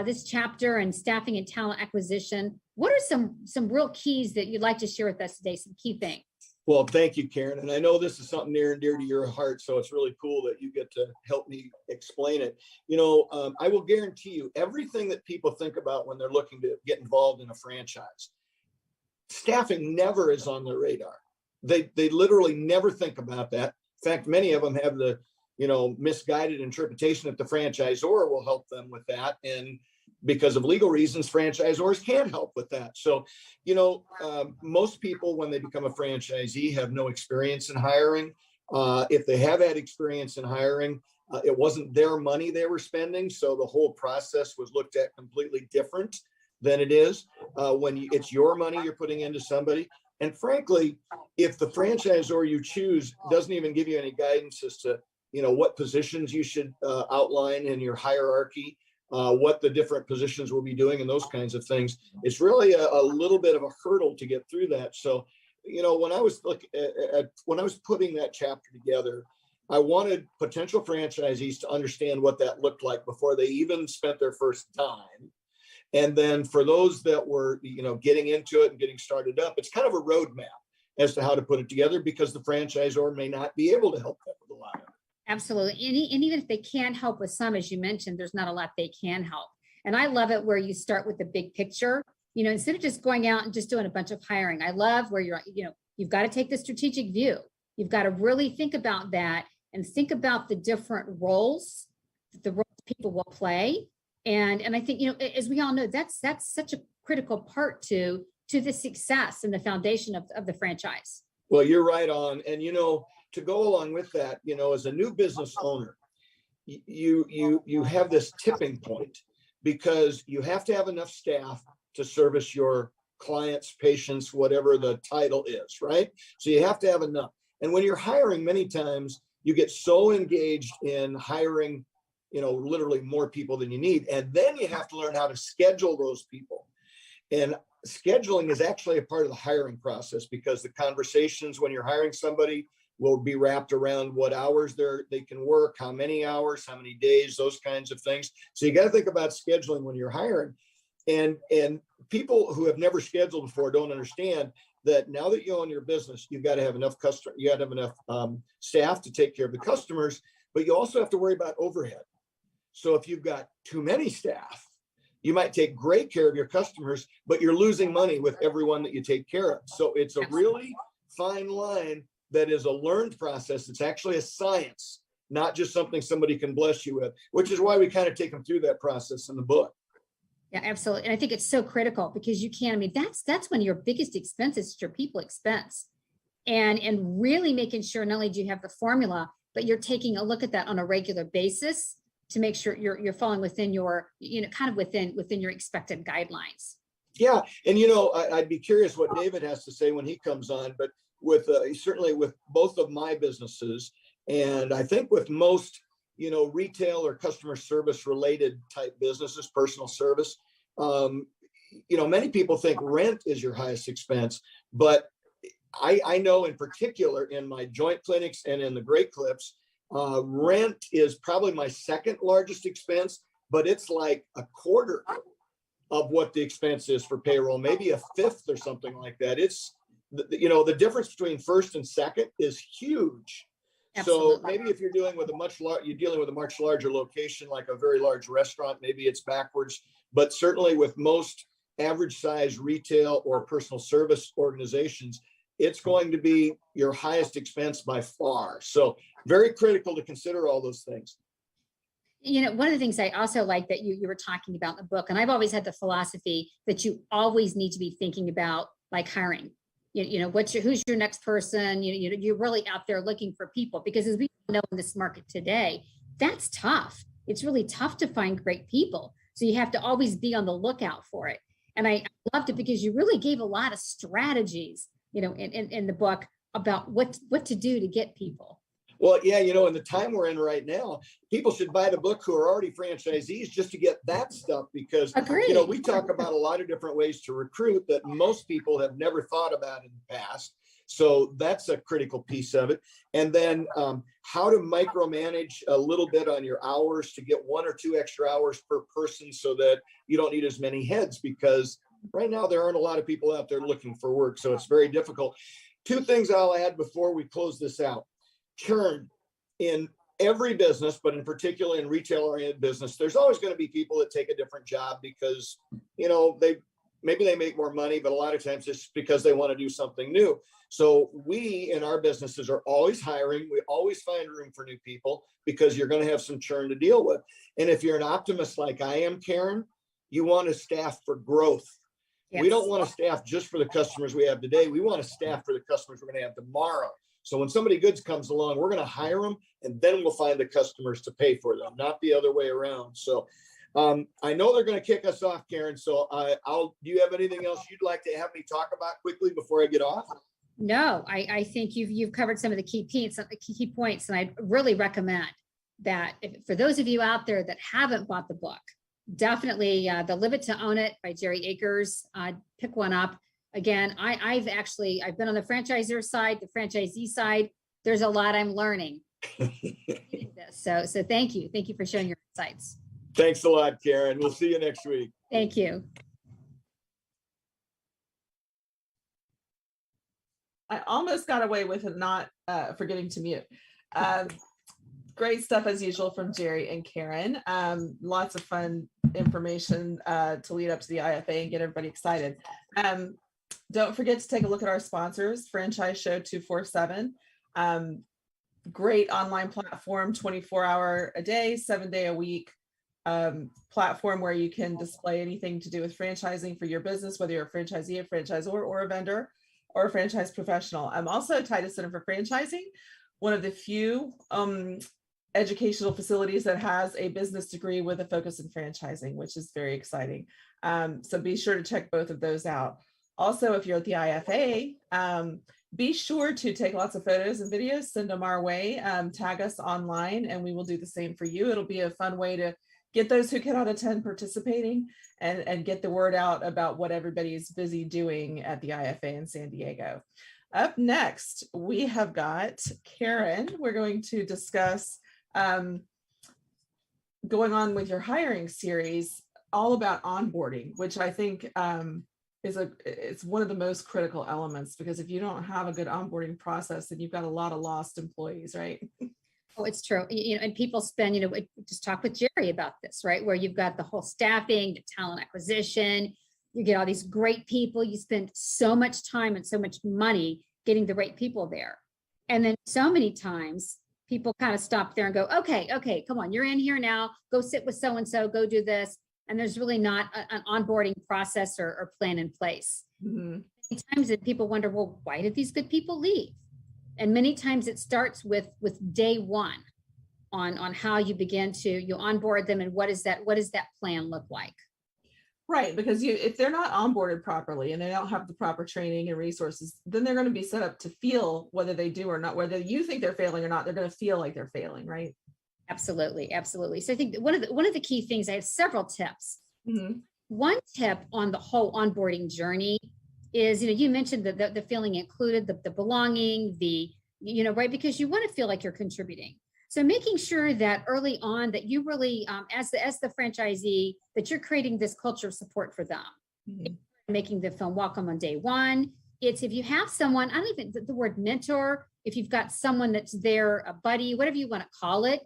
this chapter and staffing and talent acquisition, what are some real keys that you'd like to share with us today, some key things? Well, thank you, Karen. And I know this is something near and dear to your heart, so it's really cool that you get to help me explain it. I will guarantee you everything that people think about when they're looking to get involved in a franchise, staffing never is on their radar. They literally never think about that. In fact, many of them have the, misguided interpretation that the franchisor will help them with that. And because of legal reasons, franchisors can't help with that. So, most people, when they become a franchisee, have no experience in hiring. If they have had experience in hiring, it wasn't their money they were spending. So the whole process was looked at completely different than it is when it's your money you're putting into somebody. And frankly, if the franchisor you choose doesn't even give you any guidance as to, what positions you should outline in your hierarchy, what the different positions will be doing and those kinds of things, it's really a little bit of a hurdle to get through that. So, when I was putting that chapter together, I wanted potential franchisees to understand what that looked like before they even spent their first dime. And then for those that were, getting into it and getting started up, it's kind of a roadmap as to how to put it together, because the franchisor may not be able to help them with a lot of it. Absolutely. And even if they can help with some, as you mentioned, there's not a lot they can help. And I love it where you start with the big picture, instead of just going out and just doing a bunch of hiring. I love where you've got to take the strategic view. You've got to really think about that and think about the different roles that the roles people will play. And I think, as we all know, that's such a critical part to the success and the foundation of the franchise. Well, you're right on. And, to go along with that, as a new business owner, you have this tipping point, because you have to have enough staff to service your clients, patients, whatever the title is, right? So you have to have enough. And when you're hiring, many times you get so engaged in hiring, literally more people than you need. And then you have to learn how to schedule those people. And scheduling is actually a part of the hiring process, because the conversations when you're hiring somebody will be wrapped around what hours they can work, how many hours, how many days, those kinds of things. So you got to think about scheduling when you're hiring. And people who have never scheduled before don't understand that now that you own your business, you've got to have enough you got to have enough staff to take care of the customers, but you also have to worry about overhead. So if you've got too many staff, you might take great care of your customers, but you're losing money with everyone that you take care of. So it's a really fine line that is a learned process. It's actually a science, not just something somebody can bless you with, which is why we kind of take them through that process in the book. Yeah, absolutely. And I think it's so critical, because that's when your biggest expense is your people expense, and really making sure not only do you have the formula, but you're taking a look at that on a regular basis to make sure you're falling within your, kind of within your expected guidelines. Yeah. And, I'd be curious what David has to say when he comes on, but certainly with both of my businesses, and I think with most, retail or customer service related type businesses, personal service, many people think rent is your highest expense, but I know in particular in my joint clinics and in the Great Clips, rent is probably my second largest expense, but it's like a quarter of what the expense is for payroll, maybe a fifth or something like that. It's, the difference between first and second is huge. Absolutely. So maybe if you're dealing with a much larger location, like a very large restaurant, maybe it's backwards, but certainly with most average size retail or personal service organizations, it's going to be your highest expense by far. So very critical to consider all those things. One of the things I also like that you were talking about in the book, and I've always had the philosophy that you always need to be thinking about, like hiring. Who's your next person? You're really out there looking for people, because as we know in this market today, that's tough. It's really tough to find great people. So you have to always be on the lookout for it. And I loved it because you really gave a lot of strategies, in the book about what to do to get people. Well, yeah, in the time we're in right now, people should buy the book who are already franchisees just to get that stuff, because, Agreed. we talk about a lot of different ways to recruit that most people have never thought about in the past. So that's a critical piece of it. And then how to micromanage a little bit on your hours to get 1 or 2 extra hours per person so that you don't need as many heads, because right now there aren't a lot of people out there looking for work. So it's very difficult. 2 things I'll add before we close this out. Churn in every business, but in particular in retail-oriented business, there's always going to be people that take a different job because, maybe they make more money, but a lot of times it's because they want to do something new. So we in our businesses are always hiring. We always find room for new people because you're going to have some churn to deal with. And if you're an optimist like I am, Karen, you want to staff for growth. Yes. We don't want to staff just for the customers we have today. We want to staff for the customers we're going to have tomorrow. So when somebody good comes along, we're going to hire them, and then we'll find the customers to pay for them, not the other way around. So I know they're going to kick us off, Karen. So do you have anything else you'd like to have me talk about quickly before I get off? No, I think you've covered some of the key points, and I really recommend that for those of you out there that haven't bought the book, definitely the Live It to Own It by Jerry Akers. Pick one up. Again, I've been on the franchisor side, the franchisee side. There's a lot I'm learning. So thank you for sharing your insights. Thanks a lot, Karen. We'll see you next week. Thank you. I almost got away with it, not forgetting to mute. Great stuff as usual from Jerry and Karen. Lots of fun information to lead up to the IFA and get everybody excited. Don't forget to take a look at our sponsors, Franchise Show 247. Great online platform, 24-hour a day, 7-day a week platform where you can display anything to do with franchising for your business, whether you're a franchisee, a franchisor, or a vendor, or a franchise professional. I'm also at Titus Center for Franchising, one of the few educational facilities that has a business degree with a focus in franchising, which is very exciting. So be sure to check both of those out. Also, if you're at the IFA, be sure to take lots of photos and videos, send them our way, tag us online, and we will do the same for you. It'll be a fun way to get those who cannot attend participating and get the word out about what everybody's busy doing at the IFA in San Diego. Up next, we have got Karen. We're going to discuss going on with your hiring series, all about onboarding, which I think it's one of the most critical elements, because if you don't have a good onboarding process, then you've got a lot of lost employees, right? Oh, it's true. And people spend, just talk with Jerry about this, right? Where you've got the whole staffing, the talent acquisition, you get all these great people, you spend so much time and so much money getting the right people there. And then so many times people kind of stop there and go, okay, come on, you're in here now, go sit with so-and-so, go do this. And there's really not an onboarding process or plan in place. Mm-hmm. Many times that people wonder, well, why did these good people leave? And many times it starts with day one on how you begin to onboard them, and what does that plan look like? Right, because if they're not onboarded properly and they don't have the proper training and resources, then they're going to be set up to feel, whether they do or not, whether you think they're failing or not, they're going to feel like they're failing, right? Absolutely. So I think one of the key things, I have several tips. Mm-hmm. One tip on the whole onboarding journey is, you mentioned the feeling included, the belonging, right, because you want to feel like you're contributing. So making sure that early on that you really, as the franchisee, that you're creating this culture of support for them, Mm-hmm. making them feel welcome on day one. It's if you have someone, I don't even the word mentor, if you've got someone that's there, a buddy, whatever you want to call it,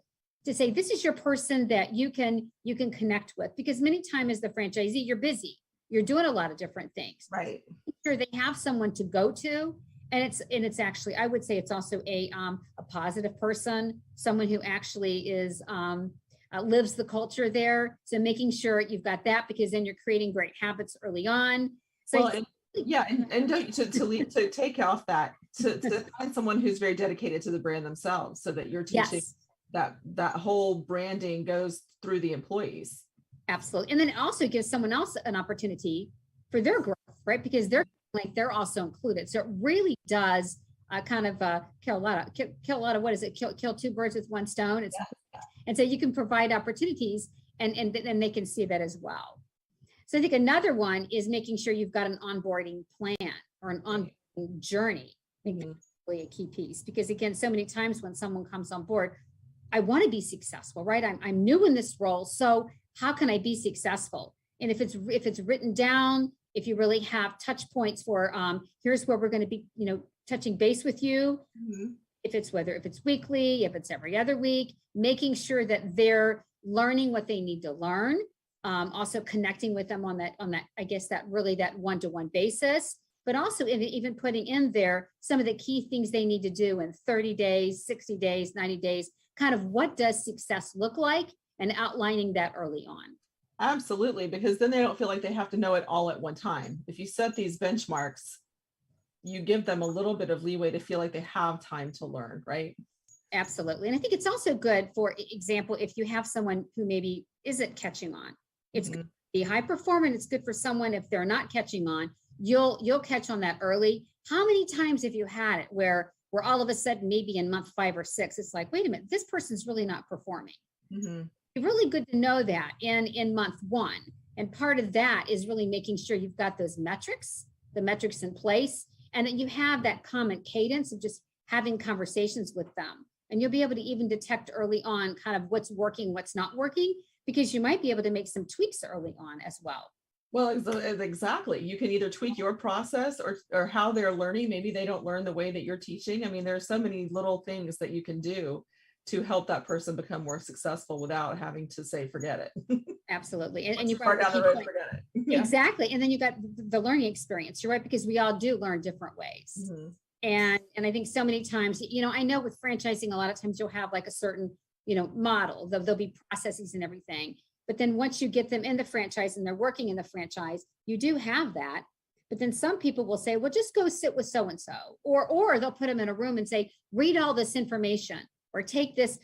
to say, this is your person that you can connect with, because many times as the franchisee, you're busy, you're doing a lot of different things. Right. Sure, they have someone to go to, and it's actually, I would say it's also a positive person, someone who actually is lives the culture there. So making sure you've got that, because then you're creating great habits early on. So to take off that, to find someone who's very dedicated to the brand themselves, so that you're teaching. Yes. that whole branding goes through the employees. Absolutely. And then it also gives someone else an opportunity for their growth, right? Because they're also included. So it really does kill a lot of what is it? Kill two birds with one stone. And so you can provide opportunities, and they can see that as well. So I think another one is making sure you've got an onboarding plan or an onboarding journey. I think that's really a key piece, because again, so many times when someone comes on board, I want to be successful, right? I'm new in this role, so how can I be successful? And if it's written down, if you really have touch points for here's where we're going to be, touching base with you. If it's weekly, if it's every other week, making sure that they're learning what they need to learn. Also connecting with them on that, I guess that one-to-one basis, but also even putting in there some of the key things they need to do in 30 days, 60 days, 90 days, kind of what does success look like, and outlining that early on. Absolutely, because then they don't feel like they have to know it all at one time. If you set these benchmarks, you give them a little bit of leeway to feel like they have time to learn, right? Absolutely. And I think it's also good, for example, if you have someone who maybe isn't catching on, it's good to be high performer, and it's good for someone if they're not catching on, you'll catch on that early. How many times have you had it where all of a sudden, maybe in month 5 or 6, it's like, wait a minute, this person's really not performing. It's really good to know that in month 1. And part of that is really making sure you've got those metrics, the metrics in place, and that you have that common cadence of just having conversations with them. And you'll be able to even detect early on kind of what's working, what's not working, because you might be able to make some tweaks early on as well. Well, exactly. You can either tweak your process or how they're learning. Maybe they don't learn the way that you're teaching. I mean, there's so many little things that you can do to help that person become more successful without having to say, forget it. Absolutely. And you far down the road, forget it. Yeah. Exactly. And then you got the learning experience. You're right, because we all do learn different ways. And I think so many times, I know with franchising, a lot of times you'll have like a certain, model, there'll be processes and everything. But then once you get them in the franchise and they're working in the franchise, you do have that. But then some people will say, well, just go sit with so-and-so, or they'll put them in a room and say, read all this information, or take this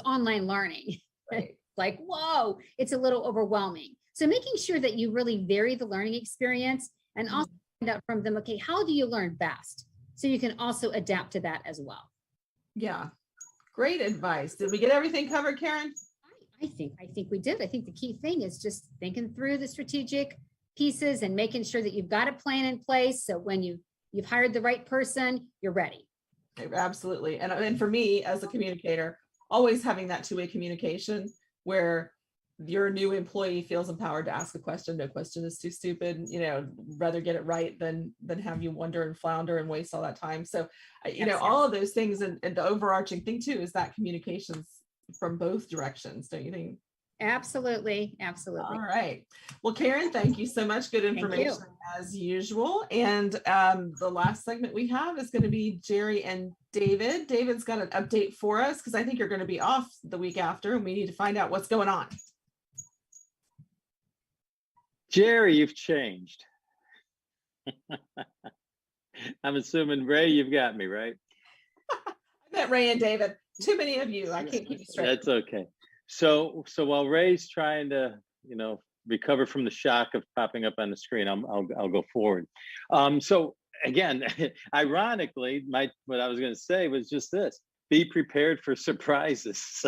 online learning. Right. Like, whoa, it's a little overwhelming. So making sure that you really vary the learning experience, and also find out from them, okay, how do you learn best? So you can also adapt to that as well. Yeah. Great advice. Did we get everything covered, Karen? I think we did. I think the key thing is just thinking through the strategic pieces and making sure that you've got a plan in place. So when you've hired the right person, you're ready. Absolutely. And for me as a communicator, always having that two-way communication where your new employee feels empowered to ask a question. No question is too stupid. Rather get it right than have you wonder and flounder and waste all that time. So, all of those things, and the overarching thing too is that communications from both directions, don't you think? Absolutely. All right. Well, Karen, thank you so much. Good information as usual. And the last segment we have is going to be Jerry and David. David's got an update for us because I think you're going to be off the week after, and we need to find out what's going on. Jerry, you've changed. I'm assuming, Ray, you've got me, right? I met Ray and David. Too many of you. I can't keep you straight. That's okay. So while Ray's trying to, recover from the shock of popping up on the screen, I'll go forward. So again, ironically, what I was going to say was just this: be prepared for surprises.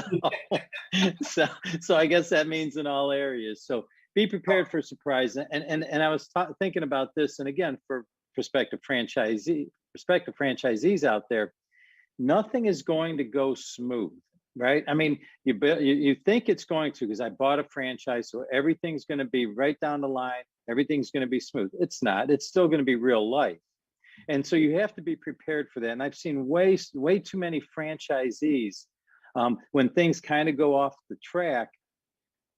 So I guess that means in all areas. So be prepared for surprise. And I was thinking about this, and again, for prospective franchisees out there, nothing is going to go smooth, right? I mean, you think it's going to, because I bought a franchise, so everything's going to be right down the line. Everything's going to be smooth. It's not. It's still going to be real life. And so you have to be prepared for that. And I've seen way too many franchisees, when things kind of go off the track,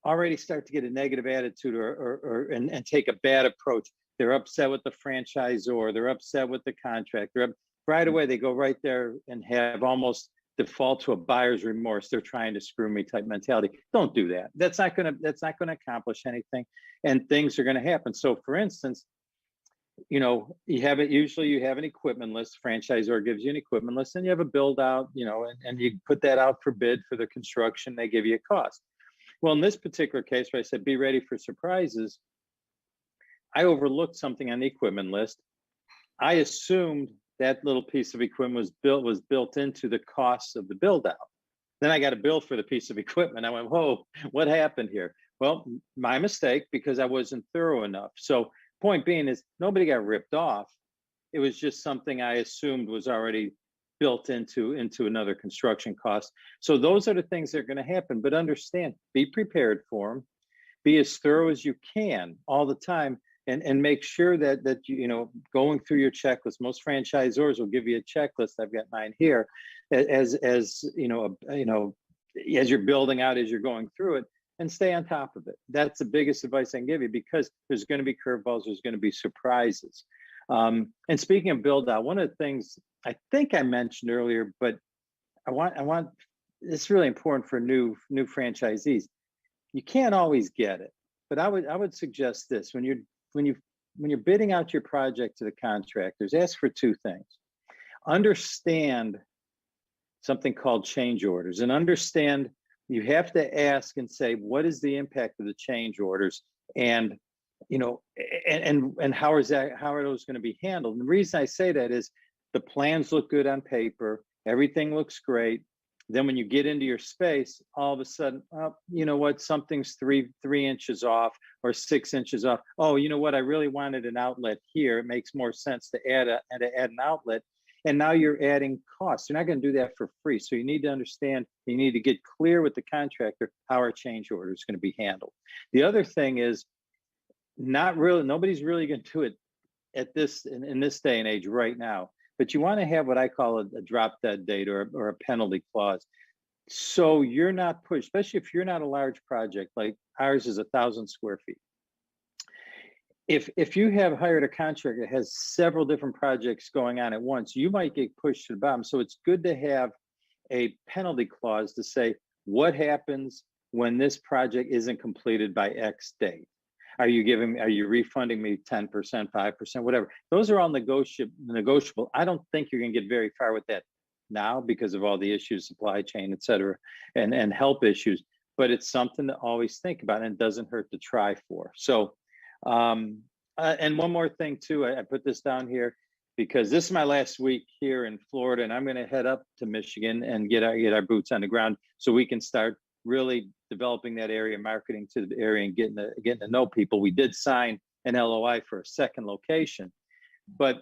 already start to get a negative attitude and take a bad approach. They're upset with the franchisor. They're upset with the contract. Right away, they go right there and have almost default to a buyer's remorse. They're trying to screw me type mentality. Don't do that. That's not going to accomplish anything, and things are going to happen. So, for instance, you have an equipment list. Franchisor gives you an equipment list, and you have a build out. And you put that out for bid for the construction. They give you a cost. Well, in this particular case, where I said be ready for surprises, I overlooked something on the equipment list. I assumed that little piece of equipment was built into the cost of the build out. Then I got a bill for the piece of equipment. I went, whoa, what happened here? Well, my mistake, because I wasn't thorough enough. So point being is nobody got ripped off. It was just something I assumed was already built into another construction cost. So those are the things that are going to happen. But understand, be prepared for them. Be as thorough as you can all the time, and make sure that you going through your checklist. Most franchisors will give you a checklist. I've got mine here, as you're building out, as you're going through it, and stay on top of it. That's the biggest advice I can give you, because there's going to be curveballs, there's going to be surprises. And speaking of build out, one of the things I think I mentioned earlier, but I want it's really important for new franchisees. You can't always get it, but I would suggest this: when you're bidding out your project to the contractors, ask for two things. Understand something called change orders, and understand you have to ask and say, what is the impact of the change orders, and and how are those going to be handled? And the reason I say that is the plans look good on paper, everything looks great. Then when you get into your space, all of a sudden, oh, you know what, something's three inches off or 6 inches off. Oh, you know what, I really wanted an outlet here. It makes more sense to add an outlet. And now you're adding costs. You're not going to do that for free. So you need to understand, you need to get clear with the contractor how our change order is going to be handled. The other thing is, nobody's really going to do it at this in this day and age right now. But you want to have what I call a drop dead date or a penalty clause. So you're not pushed, especially if you're not a large project, like ours is 1,000 square feet. If you have hired a contractor that has several different projects going on at once, you might get pushed to the bottom. So it's good to have a penalty clause to say, what happens when this project isn't completed by X date? Are you refunding me 10%, 5%, whatever? Those are all negotiable. I don't think you're going to get very far with that now because of all the issues, supply chain, et cetera, and help issues. But it's something to always think about, and it doesn't hurt to try for. So, and one more thing too, I put this down here because this is my last week here in Florida, and I'm going to head up to Michigan and get our boots on the ground so we can start really developing that area, marketing to the area, and getting to know people. We did sign an LOI for a second location, but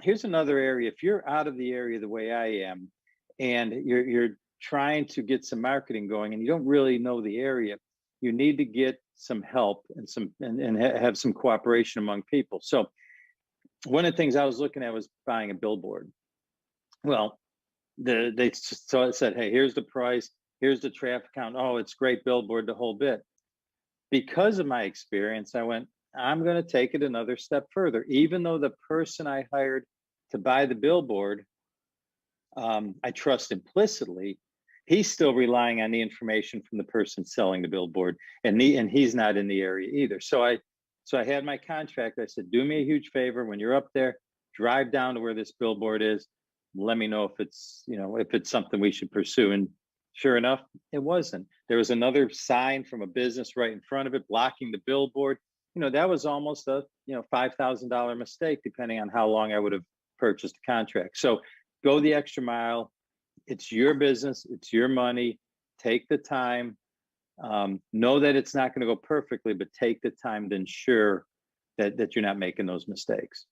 here's another area. If you're out of the area the way I am, and you're trying to get some marketing going, and you don't really know the area, you need to get some help and have some cooperation among people. So one of the things I was looking at was buying a billboard. Well, they said, hey, here's the price. Here's the traffic count. Oh, it's great billboard, the whole bit. Because of my experience, I went, I'm going to take it another step further. Even though the person I hired to buy the billboard, I trust implicitly, he's still relying on the information from the person selling the billboard, and he's not in the area either. So I had my contract. I said, do me a huge favor. When you're up there, drive down to where this billboard is. Let me know if it's something we should pursue. And sure enough, it wasn't. There was another sign from a business right in front of it blocking the billboard. That was almost a $5,000 mistake, depending on how long I would have purchased the contract. So go the extra mile. It's your business. It's your money. Take the time. Know that it's not going to go perfectly, but take the time to ensure that you're not making those mistakes.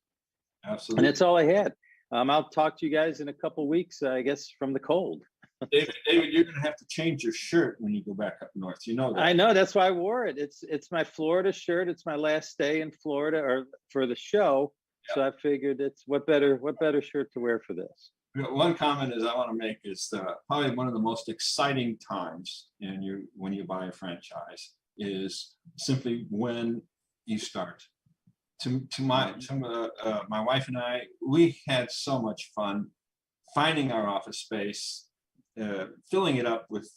Absolutely. And that's all I had. I'll talk to you guys in a couple of weeks, I guess, from the cold. David, you're going to have to change your shirt when you go back up north. You know that. I know. That's why I wore it. It's my Florida shirt. It's my last day in Florida or for the show. Yeah. So I figured it's what better shirt to wear for this. One comment I want to make is probably one of the most exciting times when you buy a franchise is simply when you start. To my wife and I, we had so much fun finding our office space, filling it up with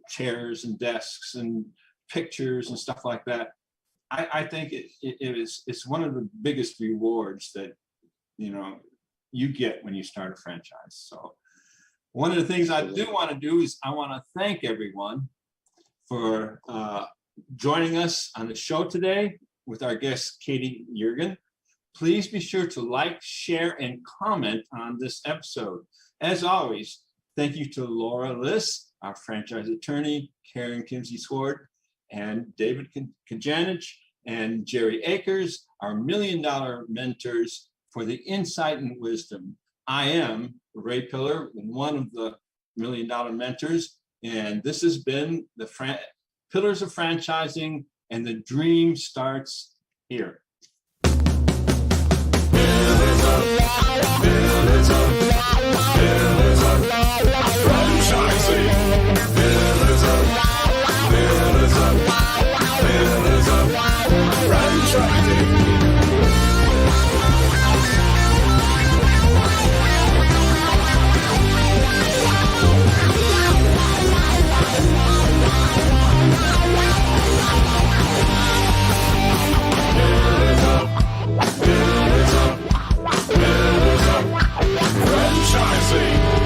chairs and desks and pictures and stuff like that. I think it's one of the biggest rewards that you get when you start a franchise. So one of the things I do want to do is I want to thank everyone for joining us on the show today with our guest, Katie Yeargan. Please be sure to like, share, and comment on this episode. As always, thank you to Laura Liss, our franchise attorney, Karen Kimsey-Sward, and David Kagjanich, and Jerry Akers, our $1 Million mentors, for the insight and wisdom. I am Ray Pillar, one of the $1 Million mentors, and this has been the Pillars of Franchising, and the dream starts here.